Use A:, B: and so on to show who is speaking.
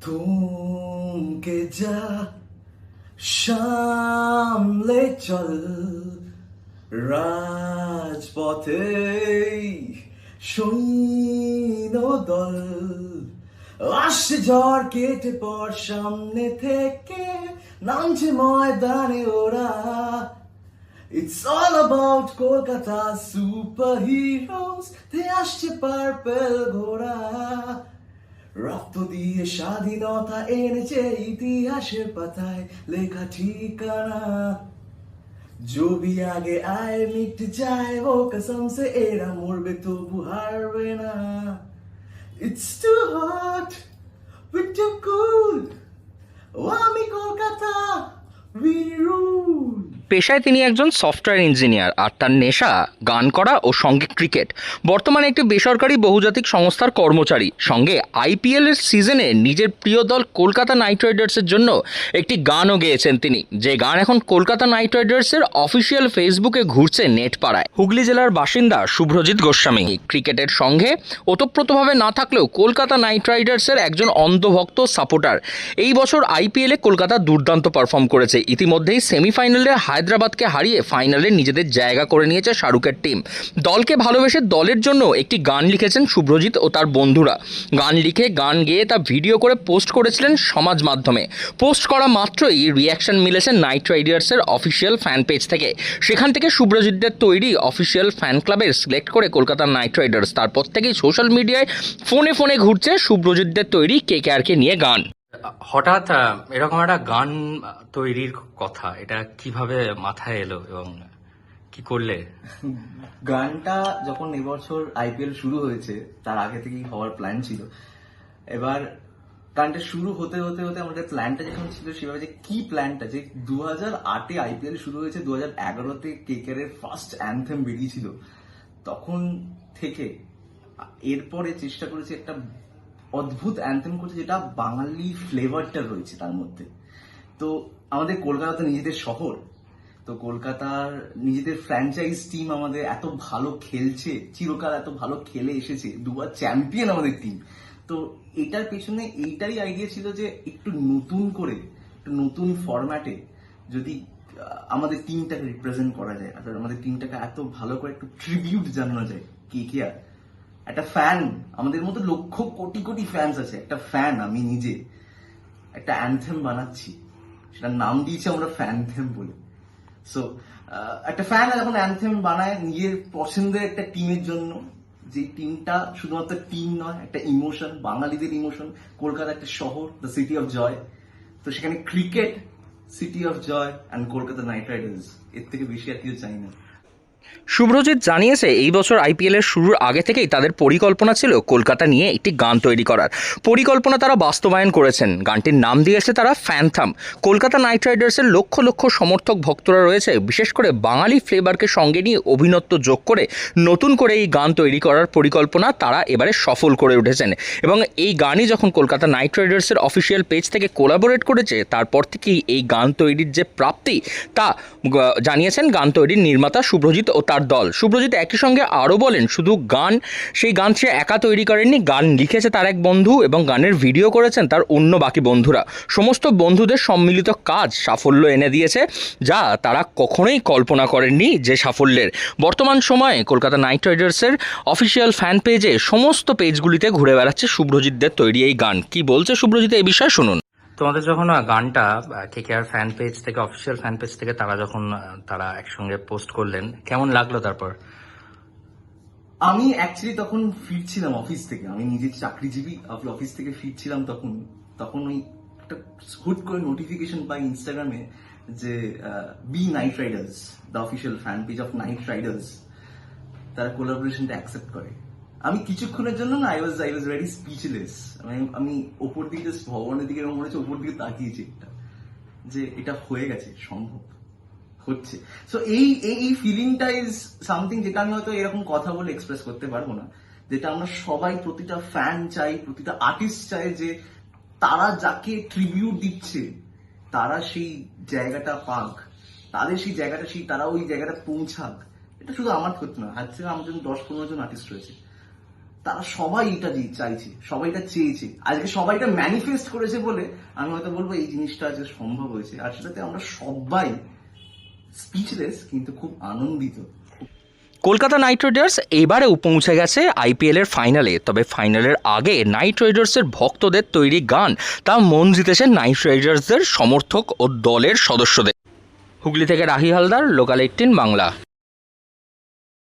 A: থমকে যা, সামলে চল রাজপথে সৈন্যদল। আসছে ঝড়, কেটে পর সামনে থেকে নামছে ময়দানে ওরা। It's all about Kolkata superheroes. তে আসছে পার্পেল ঘোড়া, রক্ত দিয়ে স্বাধীনতা এনেছে ইতিহাসের পাতায় লেখা ঠিকানা। जो भी आगे आए मिट जाए वो कसम से एरा मरबे तबु हारबे ना। It's too hot, we're too cool, ও আমি কলকাতা, we rule।
B: পেশায় তিনি একজন সফটওয়্যার ইঞ্জিনিয়ার আর তার নেশা গান করা ও সঙ্গে ক্রিকেট। বর্তমানে একটি বেসরকারি বহুজাতিক সংস্থার কর্মচারী। সঙ্গে আইপিএল এর সিজনে নিজের প্রিয় দল কলকাতা নাইট রাইডার্সের জন্য একটি গানও গেয়েছেন তিনি, যে গান এখন কলকাতা নাইট রাইডার্সের অফিসিয়াল ফেসবুকে ঘুরছে নেট পাড়ায়। হুগলি জেলার বাসিন্দা শুভ্রজিৎ গোস্বামী ক্রিকেটের সঙ্গে ওতপ্রোতভাবে না থাকলেও কলকাতা নাইট রাইডার্সের একজন অন্ধভক্ত সাপোর্টার। এই বছর আইপিএলে কলকাতা দুর্দান্ত পারফর্ম করেছে। ইতিমধ্যেই সেমিফাইনালে হায়দ্রাবাদকে হারিয়ে ফাইনালে নিজেদের জায়গা করে নিয়েছে শাহরুখের টিম। দলকে ভালোবেসে দলের জন্য একটি গান লিখেছেন শুভ্রজিৎ ও তার বন্ধুরা। গান লিখে গান গেয়ে তা ভিডিও করে পোস্ট করেছিলেন সমাজ মাধ্যমে। পোস্ট করা মাত্রই রিয়াকশন মিলেছে নাইট রাইডার্সের অফিসিয়াল ফ্যান পেজ থেকে। সেখান থেকে শুভ্রজিৎদের তৈরি অফিসিয়াল ফ্যান ক্লাবের সিলেক্ট করে কলকাতা নাইট রাইডার্স। তারপর থেকেই সোশ্যাল মিডিয়ায় ফোনে ফোনে ঘুরছে শুভ্রজিৎদের তৈরি কেকেআরকে নিয়ে গান। হঠাৎ এরকম একটা গান তৈরির কথা, এটা কিভাবে মাথায় এলো এবং কি করলে?
A: গানটা যখন এবছর আইপিএল শুরু হয়েছে তার আগে থেকেই হওয়ার প্ল্যান ছিল। এবার গানটা শুরু হতে হতে হতে আমাদের প্ল্যানটা যখন ছিল সেভাবে যে কি প্ল্যানটা, যে 2008-এ আইপিএল শুরু হয়েছে, 2011-তে কেকেআরের ফার্স্ট অ্যানথেম বেরিয়েছিল, তখন থেকে এরপরে চেষ্টা করেছি একটা অদ্ভুত অ্যানথেম করছে যেটা বাঙালি ফ্লেভারটা রয়েছে তার মধ্যে। তো আমাদের কলকাতা তো নিজেদের শহর, তো কলকাতার নিজেদের ফ্র্যাঞ্চাইজ টিম আমাদের এত ভালো খেলছে, চিরকাল এত ভালো খেলে এসেছে, দুবার চ্যাম্পিয়ন আমাদের টিম। তো এটার পেছনে এইটাই আইডিয়া ছিল যে একটু নতুন করে, একটু নতুন ফরম্যাটে যদি আমাদের টিমটাকে রিপ্রেজেন্ট করা যায়, আর আমাদের টিমটাকে এত ভালো করে একটু ট্রিবিউট জানানো যায়। কেকেআর একটা ফ্যান, আমাদের মতো লক্ষ কোটি কোটি ফ্যান্স আছে, একটা ফ্যান আমি নিজে একটা অ্যানথেম বানাচ্ছি, সেটার নাম দিয়েছি আমরা ফ্যানথেম বলে। সো একটা ফ্যান যখন অ্যানথেম বানায় নিজের পছন্দের একটা টিমের জন্য, যে টিমটা শুধুমাত্র টিম নয়, একটা ইমোশন, বাঙালিদের ইমোশন। কলকাতা একটা শহর, দ্য সিটি অফ জয়, তো সেখানে cricket, city of joy and Kolkata Knight Riders, এর থেকে বেশি আর কিছু চাই না।
B: শুভ্রজিৎ জানিয়েছে এই বছর আইপিএলের শুরুর আগে থেকেই তাদের পরিকল্পনা ছিল কলকাতা নিয়ে একটি গান তৈরি করার। পরিকল্পনা তারা বাস্তবায়ন করেছেন। গানটির নাম দিয়েছে তারা ফ্যানথাম। কলকাতা নাইট রাইডার্সের লক্ষ লক্ষ সমর্থক ভক্তরা রয়েছে, বিশেষ করে বাঙালি ফ্লেভারকে সঙ্গে নিয়ে অভিনত্ব যোগ করে নতুন করে এই গান তৈরি করার পরিকল্পনা তারা এবারে সফল করে উঠেছেন। এবং এই গানই যখন কলকাতা নাইট রাইডার্সের অফিসিয়াল পেজ থেকে কোলাবোরেট করেছে, তারপর থেকেই এই গান তৈরির যে প্রাপ্তি তা জানিয়েছেন গান তৈরির নির্মাতা শুভ্রজিৎ ও তার দল। শুভ্রজিৎ একই সঙ্গে আরও বলেন, শুধু গান, সেই গান সে একা তৈরি করেননি, গান লিখেছে তার এক বন্ধু এবং গানের ভিডিও করেছেন তার অন্য বাকি বন্ধুরা। সমস্ত বন্ধুদের সম্মিলিত কাজ সাফল্য এনে দিয়েছে, যা তারা কখনোই কল্পনা করেননি যে সাফল্যের। বর্তমান সময়ে কলকাতা নাইট রাইডার্সের অফিসিয়াল ফ্যান পেজে সমস্ত পেজগুলিতে ঘুরে বেড়াচ্ছে শুভ্রজিৎদের তৈরি এই গান। কি বলছে শুভ্রজিৎ এই বিষয়ে শুনুন। তোমাদের যখন গানটা কেকেআর ফ্যান পেজ থেকে, অফিসিয়াল ফ্যান পেজ থেকে তারা একসঙ্গে পোস্ট করলেন, কেমন লাগলো তারপর?
A: আমি অ্যাকচুয়ালি তখন ফিরছিলাম অফিস থেকে, আমি নিজের চাকরিজীবী, অফিস থেকে ফিরছিলাম তখন ওই একটা হুট করে নোটিফিকেশন পাই ইনস্টাগ্রামে যে বি Knight Riders, the official fan page of Knight Riders, তারা কোলাবোরেশনটা অ্যাকসেপ্ট করে। আমি কিছুক্ষণের জন্য না আই ওয়াজ ভেরি স্পিচলেস। আমি ওপর দিকে জাস্ট ভগবানের দিকে এরকম মনে হচ্ছে, ওপর দিকে তাকিয়েছি একটা, যে এটা হয়ে গেছে, সম্ভব হচ্ছে। সো এই ফিলিংটা ইজ সামথিং যেটা আমি হয়তো এরকম কথা বলে এক্সপ্রেস করতে পারবো না, যেটা আমরা সবাই, প্রতিটা ফ্যান চাই, প্রতিটা আর্টিস্ট চাই যে তারা যাকে ট্রিবিউট দিচ্ছে তারা সেই জায়গাটা পাক, তাদের সেই জায়গাটা, তারা ওই জায়গাটা পৌঁছাক। এটা শুধু আমার ক্ষতি না, হাত থেকে আমাদের 10-15 জন আর্টিস্ট রয়েছে, তারা সবাই এটা চাইছে, সবাই এটা চেয়েছে, আজকে সবাই এটা ম্যানিফেস্ট করেছে বলে আমি হয়তো বলবো এই জিনিসটা আজকে সম্ভব হয়েছে। আর সেটাতে আমরা সবাই স্পিচলেস, কিন্তু খুব আনন্দিত।
B: কলকাতা নাইট রাইডার্স এবারেও পৌঁছে গেছে আইপিএল এর ফাইনালে। তবে ফাইনালের আগে নাইট রাইডার্সের ভক্তদের তৈরি গান তা মন জিতেছে নাইট রাইডার্সদের সমর্থক ও দলের সদস্যদের। হুগলি থেকে রাহি হালদার, লোকাল 18 বাংলা।